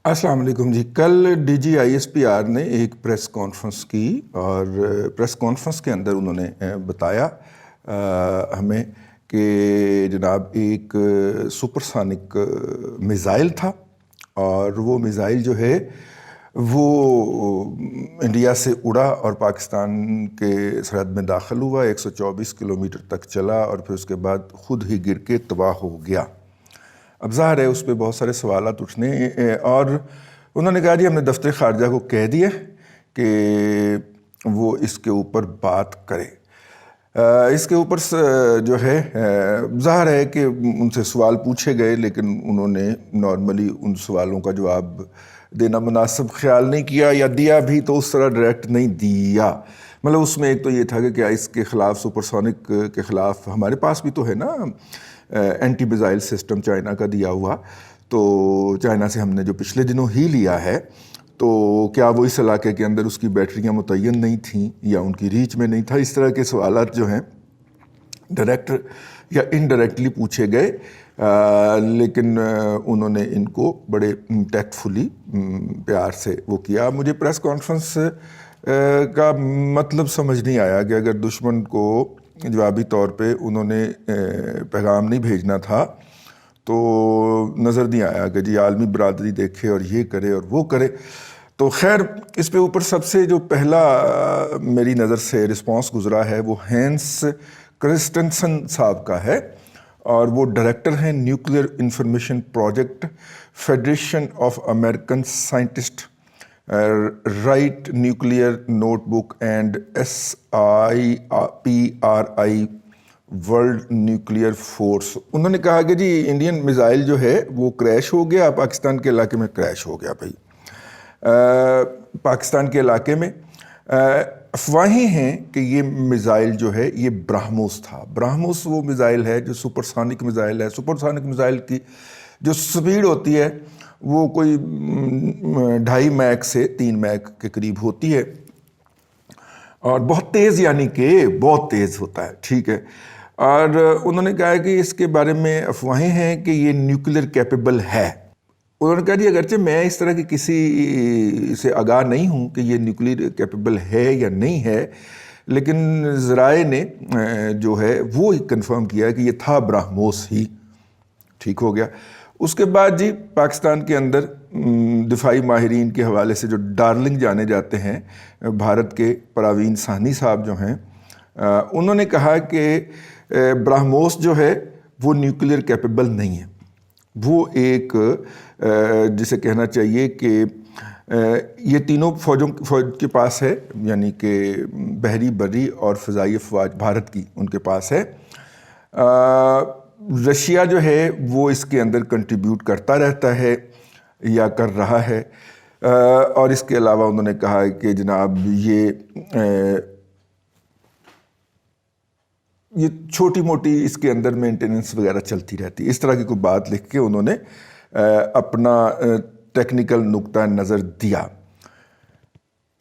السلام علیکم جی. کل D G I S P R نے ایک پریس کانفرنس کی اور پریس کانفرنس کے اندر انہوں نے بتایا ہمیں کہ جناب ایک سپرسونک میزائل تھا اور وہ میزائل جو ہے وہ انڈیا سے اڑا اور پاکستان کے سرحد میں داخل ہوا، 124 کلومیٹر تک چلا اور پھر اس کے بعد خود ہی گر کے تباہ ہو گیا. اب ظاہر ہے اس پہ بہت سارے سوالات اٹھنے اور انہوں نے کہا جی ہم نے دفتر خارجہ کو کہہ دیا کہ وہ اس کے اوپر بات کرے. اس کے اوپر جو ہے ظاہر ہے کہ ان سے سوال پوچھے گئے لیکن انہوں نے نارملی ان سوالوں کا جواب دینا مناسب خیال نہیں کیا، یا دیا بھی تو اس طرح ڈائریکٹ نہیں دیا. مطلب اس میں ایک تو یہ تھا کہ کیا اس کے خلاف سپرسونک کے خلاف ہمارے پاس بھی تو ہے نا اینٹی میزائل سسٹم چائنا کا دیا ہوا، تو چائنا سے ہم نے جو پچھلے دنوں ہی لیا ہے، تو کیا وہ اس علاقے کے اندر اس کی بیٹریاں متعین نہیں تھیں یا ان کی ریچ میں نہیں تھا. اس طرح کے سوالات جو ہیں ڈائریکٹ یا انڈائریکٹلی پوچھے گئے، لیکن انہوں نے ان کو بڑے ٹیکٹفلی پیار سے وہ کیا. مجھے پریس کانفرنس کا مطلب سمجھ نہیں آیا کہ اگر دشمن کو جوابی طور پہ انہوں نے پیغام نہیں بھیجنا تھا تو نظر نہیں آیا کہ جی عالمی برادری دیکھے اور یہ کرے اور وہ کرے. تو خیر اس پہ اوپر سب سے جو پہلا میری نظر سے رسپانس گزرا ہے وہ ہینس کرسٹنسن صاحب کا ہے، اور وہ ڈائریکٹر ہیں nuclear information project federation of American scientist right nuclear notebook and SIPRI world nuclear force. انہوں نے کہا کہ جی انڈین میزائل جو ہے وہ کریش ہو گیا، پاکستان کے علاقے میں کریش ہو گیا. بھائی پاکستان کے علاقے میں افواہیں ہیں کہ یہ میزائل جو ہے یہ برہموس تھا. برہموس وہ میزائل ہے جو سپرسونک میزائل ہے. سپرسونک میزائل کی جو سپیڈ ہوتی ہے وہ کوئی 2.5 میک سے 3 میک کے قریب ہوتی ہے اور بہت تیز، یعنی کہ بہت تیز ہوتا ہے. ٹھیک ہے. اور انہوں نے کہا کہ اس کے بارے میں افواہیں ہیں کہ یہ نیوکلیئر کیپیبل ہے. انہوں نے کہا جی اگرچہ میں اس طرح کی کسی سے آگاہ نہیں ہوں کہ یہ نیوکلیئر کیپیبل ہے یا نہیں ہے، لیکن ذرائع نے جو ہے وہ کنفرم کیا کہ یہ تھا برہموس ہی. ٹھیک ہو گیا. اس کے بعد جی پاکستان کے اندر دفاعی ماہرین کے حوالے سے جو ڈارلنگ جانے جاتے ہیں بھارت کے پراوین سہنی صاحب جو ہیں، انہوں نے کہا کہ برہموس جو ہے وہ نیوکلیئر کیپیبل نہیں ہے. وہ ایک جسے کہنا چاہیے کہ یہ تینوں فوج کے پاس ہے، یعنی کہ بحری، بری اور فضائی افواج بھارت کی ان کے پاس ہے. رشیا جو ہے وہ اس کے اندر کنٹریبیوٹ کرتا رہتا ہے یا کر رہا ہے. اور اس کے علاوہ انہوں نے کہا کہ جناب یہ چھوٹی موٹی اس کے اندر مینٹیننس وغیرہ چلتی رہتی. اس طرح کی کوئی بات لکھ کے انہوں نے اپنا ٹیکنیکل نقطہ نظر دیا.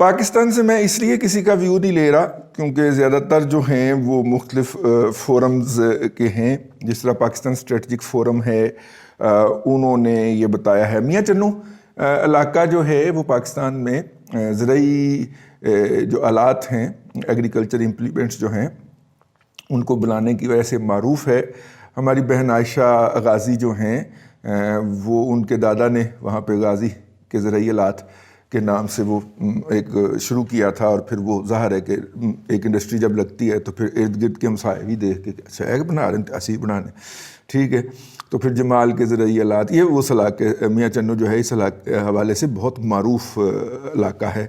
پاکستان سے میں اس لیے کسی کا ویو نہیں لے رہا کیونکہ زیادہ تر جو ہیں وہ مختلف فورمز کے ہیں. جس طرح پاکستان اسٹریٹجک فورم ہے، انہوں نے یہ بتایا ہے. میاں چنو علاقہ جو ہے وہ پاکستان میں زرعی جو آلات ہیں، ایگریکلچر امپلیمنٹس جو ہیں، ان کو بلانے کی وجہ سے معروف ہے. ہماری بہن عائشہ غازی جو ہیں وہ ان کے دادا نے وہاں پہ غازی کے زرعی آلات کے نام سے وہ ایک شروع کیا تھا، اور پھر وہ ظاہر ہے کہ ایک انڈسٹری جب لگتی ہے تو پھر ارد گرد کے ہمسائے بھی دیکھ کے اچھا ایک بنا رہے ہیں اسی بنانے. ٹھیک ہے. تو پھر جمال کے زرعی آلات، یہ وہ علاقے میاں چنو جو ہے اس حوالے سے بہت معروف علاقہ ہے.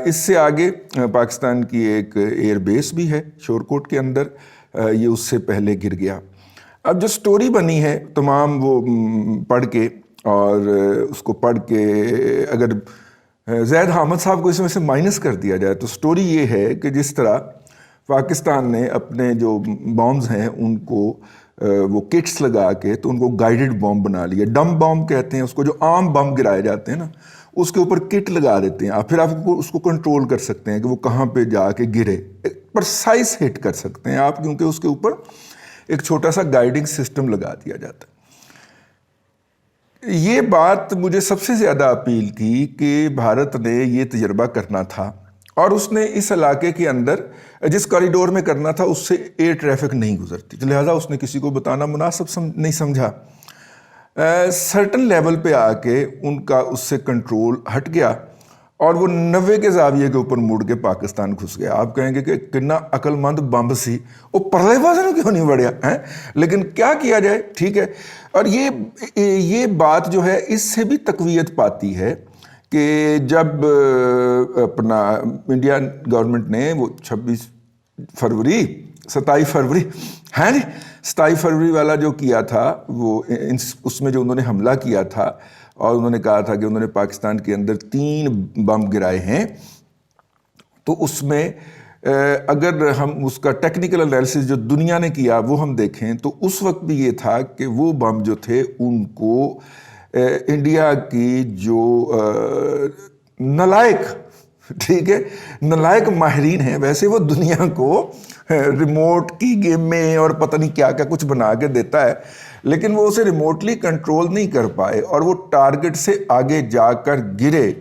اس سے آگے پاکستان کی ایک ایئر بیس بھی ہے شورکوٹ کے اندر، یہ اس سے پہلے گر گیا. اب جو سٹوری بنی ہے تمام وہ پڑھ کے، اور اس کو پڑھ کے اگر زید حامد صاحب کو اس میں سے مائنس کر دیا جائے تو سٹوری یہ ہے کہ جس طرح پاکستان نے اپنے جو بامز ہیں ان کو وہ کٹس لگا کے تو ان کو گائیڈڈ بام بنا لیا. ڈم بام کہتے ہیں اس کو، جو عام بم گرائے جاتے ہیں نا، اس کے اوپر کٹ لگا دیتے ہیں آپ، پھر آپ اس کو کنٹرول کر سکتے ہیں کہ وہ کہاں پہ جا کے گرے. پرسائز ہٹ کر سکتے ہیں آپ کیونکہ اس کے اوپر ایک چھوٹا سا گائیڈنگ سسٹم لگا دیا جاتا ہے. یہ بات مجھے سب سے زیادہ اپیل کی کہ بھارت نے یہ تجربہ کرنا تھا، اور اس نے اس علاقے کے اندر جس کوریڈور میں کرنا تھا اس سے ایئر ٹریفک نہیں گزرتی، لہٰذا اس نے کسی کو بتانا مناسب نہیں سمجھا۔ سرٹن لیول پہ آ کے ان کا اس سے کنٹرول ہٹ گیا اور وہ 90 کے زاویے کے اوپر مڑ کے پاکستان گھس گیا۔ آپ کہیں گے کہ کتنا عقل مند بمب سی، وہ پرلے بازوں کیوں نہیں بڑھیا ہیں، لیکن کیا کیا جائے، ٹھیک ہے۔ اور یہ بات جو ہے اس سے بھی تقویت پاتی ہے کہ جب اپنا انڈیا گورنمنٹ نے وہ 27 فروری ہیں جی 27 فروری والا جو کیا تھا، وہ اس میں جو انہوں نے حملہ کیا تھا اور انہوں نے کہا تھا کہ انہوں نے پاکستان کے اندر 3 بم گرائے ہیں، تو اس میں اگر ہم اس کا ٹیکنیکل انالیسس جو دنیا نے کیا وہ ہم دیکھیں تو اس وقت بھی یہ تھا کہ وہ بم جو تھے ان کو انڈیا کی جو نالائق، ٹھیک ہے، نالائق ماہرین ہیں، ویسے وہ دنیا کو ریموٹ کی گیم میں اور پتہ نہیں کیا کیا کچھ بنا کے دیتا ہے، لیکن وہ اسے ریموٹلی کنٹرول نہیں کر پائے اور وہ ٹارگٹ سے آگے جا کر گرے۔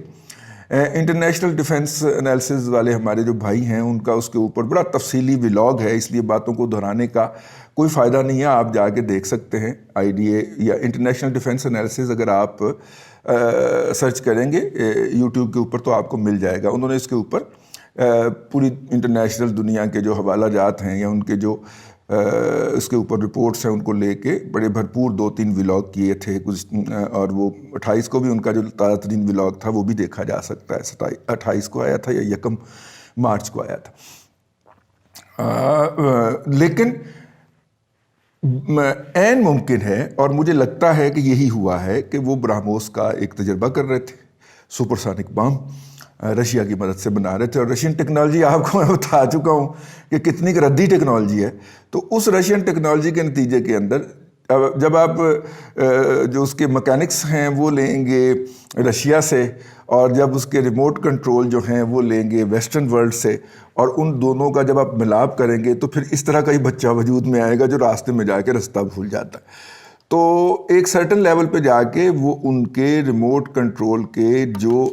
انٹرنیشنل ڈیفنس انالیسز والے ہمارے جو بھائی ہیں ان کا اس کے اوپر بڑا تفصیلی ولاگ ہے، اس لیے باتوں کو دہرانے کا کوئی فائدہ نہیں ہے، آپ جا کے دیکھ سکتے ہیں۔ IDA یا انٹرنیشنل ڈیفنس انالیسز اگر آپ سرچ کریں گے یوٹیوب کے اوپر تو آپ کو مل جائے گا۔ انہوں نے اس کے اوپر پوری انٹرنیشنل دنیا کے جو حوالہ جات ہیں یا ان کے جو اس کے اوپر رپورٹس ہیں ان کو لے کے بڑے بھرپور 2-3 ولاگ کیے تھے کچھ، اور وہ 28 کو بھی ان کا جو تازہ ترین ولاگ تھا وہ بھی دیکھا جا سکتا ہے۔ 28 کو آیا تھا یا 1 مارچ کو آیا تھا۔ لیکن عین ممکن ہے اور مجھے لگتا ہے کہ یہی ہوا ہے کہ وہ برہموس کا ایک تجربہ کر رہے تھے، سپر سونک بم رشیا کی مدد سے بنا رہے تھے، اور رشین ٹیکنالوجی آپ کو میں بتا چکا ہوں کہ کتنی ردی ٹیکنالوجی ہے۔ تو اس رشین ٹیکنالوجی کے نتیجے کے اندر جب آپ جو اس کے مکینکس ہیں وہ لیں گے رشیا سے، اور جب اس کے ریموٹ کنٹرول جو ہیں وہ لیں گے ویسٹرن ورلڈ سے، اور ان دونوں کا جب آپ ملاپ کریں گے تو پھر اس طرح کا ہی بچہ وجود میں آئے گا جو راستے میں جا کے رستہ بھول جاتا ہے۔ تو ایک سرٹن لیول پہ جا کے وہ ان کے ریموٹ کنٹرول کے جو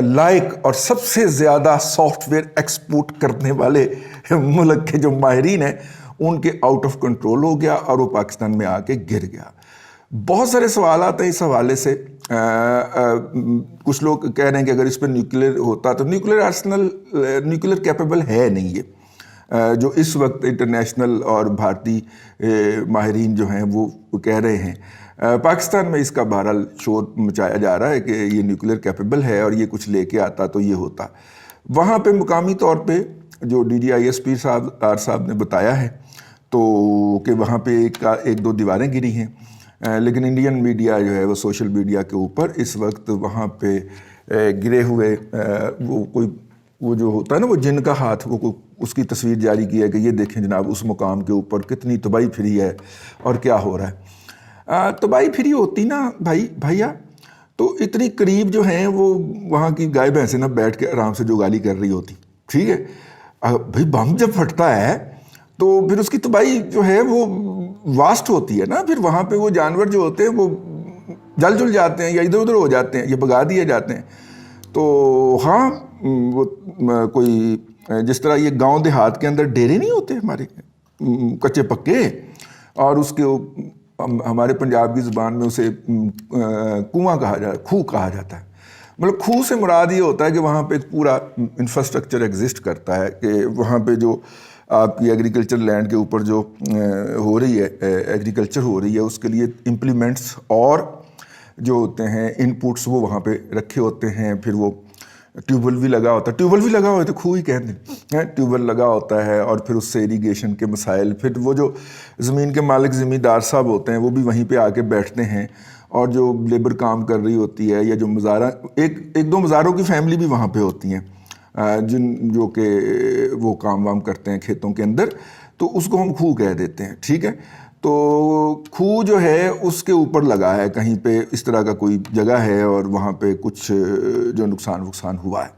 لائق اور سب سے زیادہ سافٹ ویئر ایکسپورٹ کرنے والے ملک کے جو ماہرین ہیں ان کے آؤٹ آف کنٹرول ہو گیا اور وہ پاکستان میں آ کے گر گیا۔ بہت سارے سوالات ہیں اس حوالے سے۔ کچھ لوگ کہہ رہے ہیں کہ اگر اس پہ نیوکلیر ہوتا تو نیوکلیر کیپیبل ہے نہیں یہ، جو اس وقت انٹرنیشنل اور بھارتی ماہرین جو ہیں وہ کہہ رہے ہیں۔ پاکستان میں اس کا بہرحال شور مچایا جا رہا ہے کہ یہ نیوکلیر کیپیبل ہے اور یہ کچھ لے کے آتا تو یہ ہوتا۔ وہاں پہ مقامی طور پہ جو DGISP صاحب نے بتایا ہے تو کہ وہاں پہ 1-2 دیواریں گری ہیں، لیکن انڈین میڈیا جو ہے وہ سوشل میڈیا کے اوپر اس وقت وہاں پہ گرے ہوئے وہ جو ہوتا ہے نا وہ جن کا ہاتھ، وہ اس کی تصویر جاری کی ہے کہ یہ دیکھیں جناب اس مقام کے اوپر کتنی تباہی پھری ہے اور کیا ہو رہا ہے۔ تباہی پھری ہوتی نا بھائیا تو اتنی قریب جو ہیں وہ وہاں کی گائے بھینسیں نہ بیٹھ کے آرام سے جوگالی کر رہی ہوتی، ٹھیک ہے۔ بھائی بم جب پھٹتا ہے تو پھر اس کی تباہی جو ہے وہ واسٹ ہوتی ہے نا، پھر وہاں پہ وہ جانور جو ہوتے ہیں وہ جل جاتے ہیں یا ادھر ادھر ہو جاتے ہیں یا بھگا دیے جاتے ہیں۔ تو ہاں وہ کوئی جس طرح یہ گاؤں دیہات کے اندر ڈیرے نہیں ہوتے ہمارے کچے پکے، اور اس کے ہمارے پنجاب کی زبان میں اسے کنواں کہا جاتا ہے، کھوہ کہا جاتا ہے۔ مطلب کھوہ سے مراد یہ ہوتا ہے کہ وہاں پہ پورا انفراسٹرکچر ایگزسٹ کرتا ہے، کہ وہاں پہ جو آپ کی ایگریکلچر لینڈ کے اوپر جو ہو رہی ہے ایگریکلچر ہو رہی ہے اس کے لیے امپلیمنٹس اور جو ہوتے ہیں ان پٹس وہ وہاں پہ رکھے ہوتے ہیں۔ پھر وہ ٹیوب ویل بھی لگا ہوتا ہے، ٹیوب ویل بھی لگا ہوتا ہے، کھوہ ہی کہتے ہیں، ٹیوب ویل لگا ہوتا ہے، اور پھر اس سے اریگیشن کے مسائل، پھر وہ جو زمین کے مالک زمیندار صاحب ہوتے ہیں وہ بھی وہیں پہ آ کے بیٹھتے ہیں، اور جو لیبر کام کر رہی ہوتی ہے یا جو مزارہ ایک دو مزاروں کی فیملی بھی وہاں پہ ہوتی ہیں جو کہ وہ کام وام کرتے ہیں کھیتوں کے اندر، تو اس کو ہم کھوہ کہہ دیتے ہیں، ٹھیک ہے۔ تو کھوہ جو ہے اس کے اوپر لگا ہے کہیں پہ اس طرح کا کوئی جگہ ہے، اور وہاں پہ کچھ جو نقصان ہوا ہے،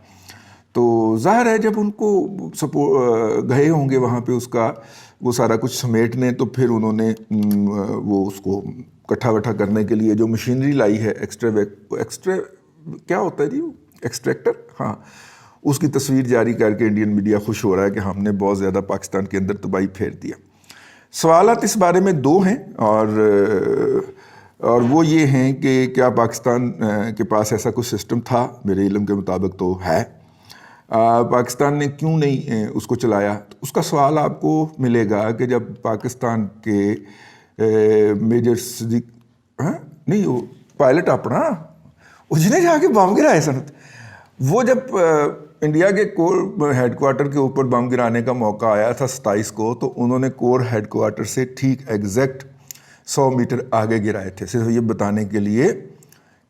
تو ظاہر ہے جب ان کو گئے ہوں گے وہاں پہ وہ سارا کچھ سمیٹنے، تو پھر انہوں نے وہ اس کو کٹھا وٹھا کرنے کے لیے جو مشینری لائی ہے ایکسٹرا کیا ہوتا ہے جی ایکسٹریکٹر، ہاں، اس کی تصویر جاری کر کے انڈین میڈیا خوش ہو رہا ہے کہ ہم نے بہت زیادہ پاکستان کے اندر تباہی پھیر دیا۔ سوالات اس بارے میں دو ہیں، اور وہ یہ ہیں کہ کیا پاکستان کے پاس ایسا کوئی سسٹم تھا؟ میرے علم کے مطابق تو ہے۔ پاکستان نے کیوں نہیں اس کو چلایا؟ تو اس کا سوال آپ کو ملے گا کہ جب پاکستان کے میجر صدیق نہیں وہ پائلٹ اپنا اس نے جا کے بم گرائے سنت، وہ جب انڈیا کے کور ہیڈ کوارٹر کے اوپر بم گرانے کا موقع آیا تھا 27 کو، تو انہوں نے کور ہیڈ کوارٹر سے ٹھیک ایگزیکٹ 100 میٹر آگے گرائے تھے، صرف یہ بتانے کے لیے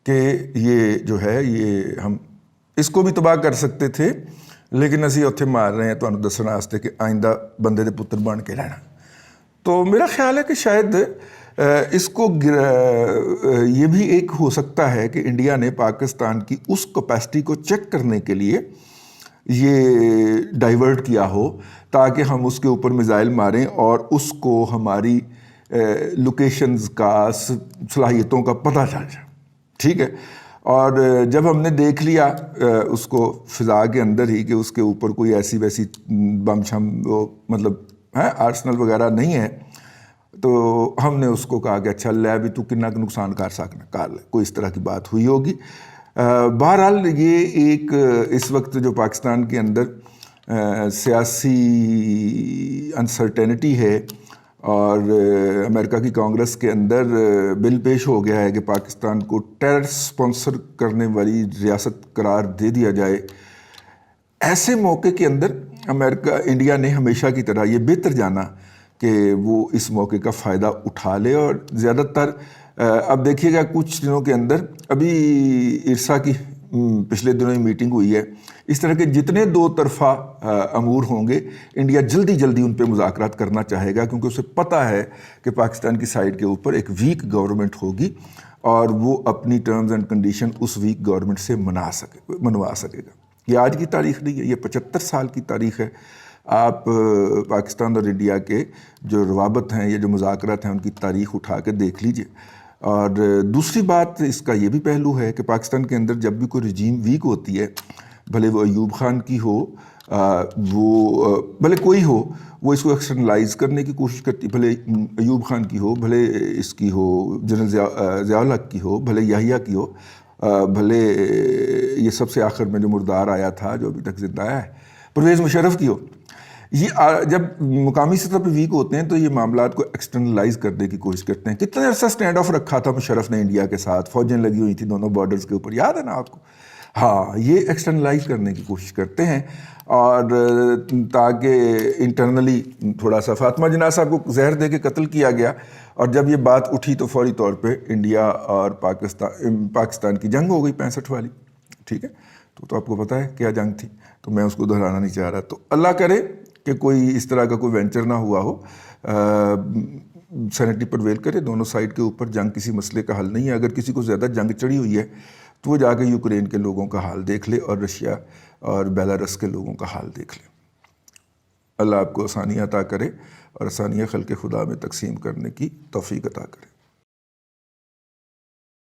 کہ یہ جو ہے یہ ہم اس کو بھی تباہ کر سکتے تھے، لیکن اسی اتھے مار رہے ہیں تو دسنا واسطے کہ آئندہ بندے دے پتر بن کے رہنا۔ تو میرا خیال ہے کہ شاید اس کو یہ بھی ایک ہو سکتا ہے کہ انڈیا نے پاکستان کی اس کیپیسٹی کو چیک کرنے کے لیے یہ ڈائیورٹ کیا ہو تاکہ ہم اس کے اوپر میزائل ماریں اور اس کو ہماری لوکیشنز کا صلاحیتوں کا پتہ چل جائے، ٹھیک ہے۔ اور جب ہم نے دیکھ لیا اس کو فضا کے اندر ہی کہ اس کے اوپر کوئی ایسی ویسی بم شم وہ مطلب آرسنل وغیرہ نہیں ہے، تو ہم نے اس کو کہا کہ اچھا لے بھی تو کنا نقصان کر سکنا کر لے، کوئی اس طرح کی بات ہوئی ہوگی۔ بہرحال یہ ایک اس وقت جو پاکستان کے اندر سیاسی انسرٹینٹی ہے، اور امریکہ کی کانگریس کے اندر بل پیش ہو گیا ہے کہ پاکستان کو ٹیرر سپانسر کرنے والی ریاست قرار دے دیا جائے، ایسے موقع کے اندر انڈیا نے ہمیشہ کی طرح یہ بہتر جانا کہ وہ اس موقع کا فائدہ اٹھا لے۔ اور زیادہ تر اب دیکھیے گا کچھ دنوں کے اندر ابھی ارسا کی پچھلے دنوں میٹنگ ہوئی ہے، اس طرح کے جتنے دو طرفہ امور ہوں گے انڈیا جلدی جلدی ان پہ مذاکرات کرنا چاہے گا، کیونکہ اسے پتہ ہے کہ پاکستان کی سائڈ کے اوپر ایک ویک گورنمنٹ ہوگی اور وہ اپنی ٹرمز اینڈ کنڈیشن اس ویک گورنمنٹ سے منوا سکے گا۔ یہ آج کی تاریخ نہیں ہے، یہ 75 سال کی تاریخ ہے۔ آپ پاکستان اور انڈیا کے جو روابط ہیں یا جو مذاکرات ہیں ان کی تاریخ اٹھا کے دیکھ لیجئے۔ اور دوسری بات اس کا یہ بھی پہلو ہے کہ پاکستان کے اندر جب بھی کوئی رجیم ویک ہوتی ہے، بھلے وہ ایوب خان کی ہو، وہ بھلے کوئی ہو، وہ اس کو ایکسٹرنلائز کرنے کی کوشش کرتی، بھلے ایوب خان کی ہو، بھلے اس کی ہو جنرل ضیاء الحق کی ہو، بھلے یحییٰ کی ہو، بھلے یہ سب سے آخر میں جو مردار آیا تھا جو ابھی تک زندہ ہے پرویز مشرف کی ہو، یہ جب مقامی سطح پہ ویک ہوتے ہیں تو یہ معاملات کو ایکسٹرنلائز کرنے کی کوشش کرتے ہیں۔ کتنے عرصہ سٹینڈ آف رکھا تھا مشرف نے انڈیا کے ساتھ، فوجیں لگی ہوئی تھی دونوں بارڈرز کے اوپر، یاد ہے نا آپ کو؟ ہاں، یہ ایکسٹرنلائز کرنے کی کوشش کرتے ہیں، اور تاکہ انٹرنلی تھوڑا سا فاطمہ جناح صاحب کو زہر دے کے قتل کیا گیا، اور جب یہ بات اٹھی تو فوری طور پہ انڈیا اور پاکستان کی جنگ ہو گئی 65 والی، ٹھیک ہے۔ تو آپ کو پتہ ہے کیا جنگ تھی، تو میں اس کو دہرانا نہیں چاہ رہا۔ تو اللہ کرے کہ کوئی اس طرح کا کوئی وینچر نہ ہوا ہو، سینٹی پرویل کرے دونوں سائڈ کے اوپر، جنگ کسی مسئلے کا حل نہیں ہے۔ اگر کسی کو زیادہ جنگ چڑھی ہوئی ہے تو وہ جا کے یوکرین کے لوگوں کا حال دیکھ لے اور رشیا اور بیلاروس کے لوگوں کا حال دیکھ لے۔ اللہ آپ کو آسانیاں عطا کرے اور آسانیاں خلق خدا میں تقسیم کرنے کی توفیق عطا کرے۔